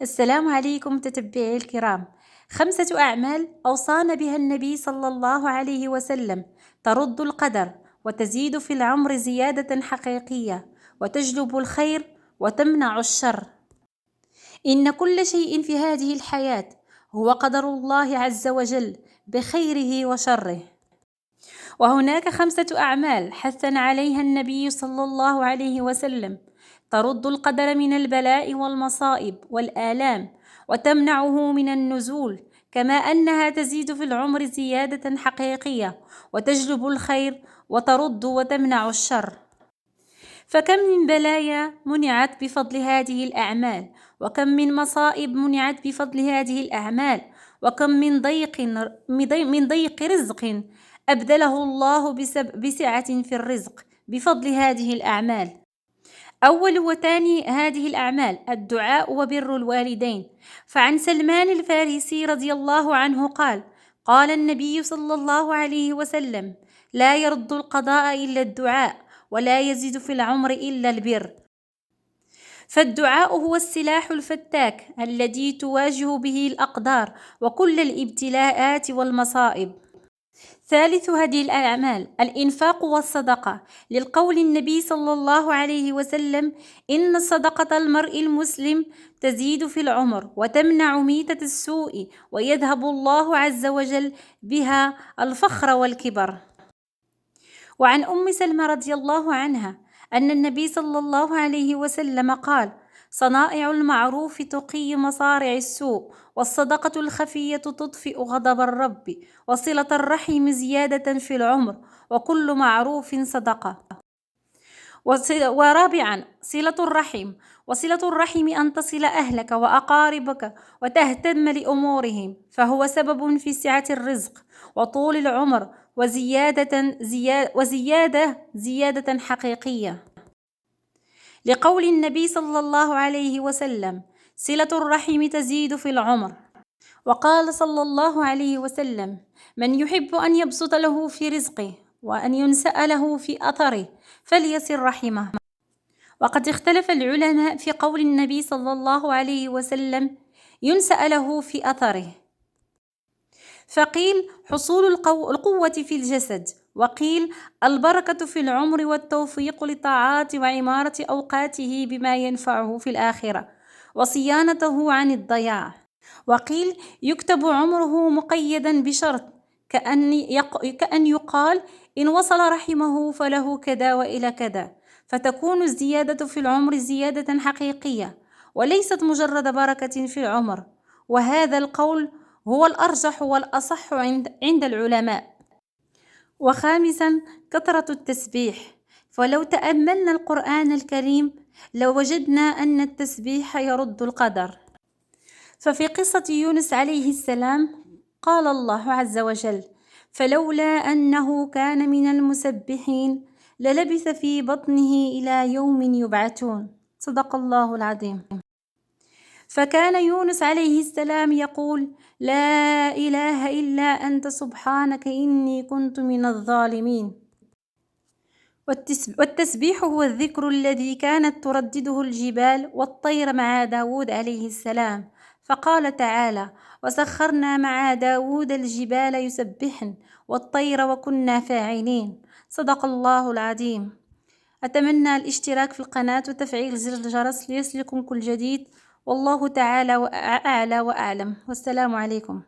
السلام عليكم متتبعي الكرام. 5 أعمال أوصانا بها النبي صلى الله عليه وسلم ترد القدر وتزيد في العمر زيادة حقيقية وتجلب الخير وتمنع الشر. إن كل شيء في هذه الحياة هو قدر الله عز وجل بخيره وشره. وهناك 5 أعمال حثنا عليها النبي صلى الله عليه وسلم ترد القدر من البلاء والمصائب والآلام وتمنعه من النزول، كما أنها تزيد في العمر زيادة حقيقية وتجلب الخير وترد وتمنع الشر. فكم من بلايا منعت بفضل هذه الأعمال، وكم من مصائب منعت بفضل هذه الأعمال، وكم من ضيق رزق أبدله الله بسعة في الرزق بفضل هذه الأعمال. أول وثاني هذه الأعمال الدعاء وبر الوالدين. فعن سلمان الفارسي رضي الله عنه قال: قال النبي صلى الله عليه وسلم: لا يرد القضاء إلا الدعاء، ولا يزيد في العمر إلا البر. فالدعاء هو السلاح الفتاك الذي تواجه به الأقدار وكل الابتلاءات والمصائب. ثالث هذه الأعمال الإنفاق والصدقة، للقول النبي صلى الله عليه وسلم: إن صدقة المرء المسلم تزيد في العمر وتمنع ميتة السوء ويذهب الله عز وجل بها الفخر والكبر. وعن أم سلمة رضي الله عنها أن النبي صلى الله عليه وسلم قال: صنائع المعروف تقي مصارع السوء، والصدقة الخفية تطفئ غضب الرب، وصلة الرحم زيادة في العمر، وكل معروف صدقة. ورابعا صلة الرحم. وصلة الرحم أن تصل أهلك وأقاربك وتهتم لأمورهم، فهو سبب في سعة الرزق وطول العمر وزيادة حقيقية، لقول النبي صلى الله عليه وسلم: صلة الرحم تزيد في العمر. وقال صلى الله عليه وسلم: من يحب أن يبسط له في رزقه وأن ينسأ له في أثره فليصل رحمه. وقد اختلف العلماء في قول النبي صلى الله عليه وسلم: ينسأ له في أثره، فقيل حصول القوة في الجسد، وقيل البركة في العمر والتوفيق لطاعات وعمارة أوقاته بما ينفعه في الآخرة وصيانته عن الضياع، وقيل يكتب عمره مقيدا بشرط، كأن يقال: إن وصل رحمه فله كذا وإلى كذا، فتكون الزيادة في العمر زيادة حقيقية وليست مجرد بركة في العمر. وهذا القول هو الأرجح والأصح عند العلماء. وخامسا كثرة التسبيح. فلو تأملنا القرآن الكريم لوجدنا أن التسبيح يرد القدر. ففي قصة يونس عليه السلام قال الله عز وجل: فلولا أنه كان من المسبحين للبث في بطنه إلى يوم يبعثون. صدق الله العظيم. فكان يونس عليه السلام يقول: لا إله إلا أنت سبحانك إني كنت من الظالمين. والتسبيح هو الذكر الذي كانت تردده الجبال والطير مع داود عليه السلام، فقال تعالى: وسخرنا مع داود الجبال يسبحن والطير وكنا فاعلين. صدق الله العظيم. أتمنى الاشتراك في القناة وتفعيل زر الجرس ليصلكم كل جديد، والله تعالى أعلى وأعلم، والسلام عليكم.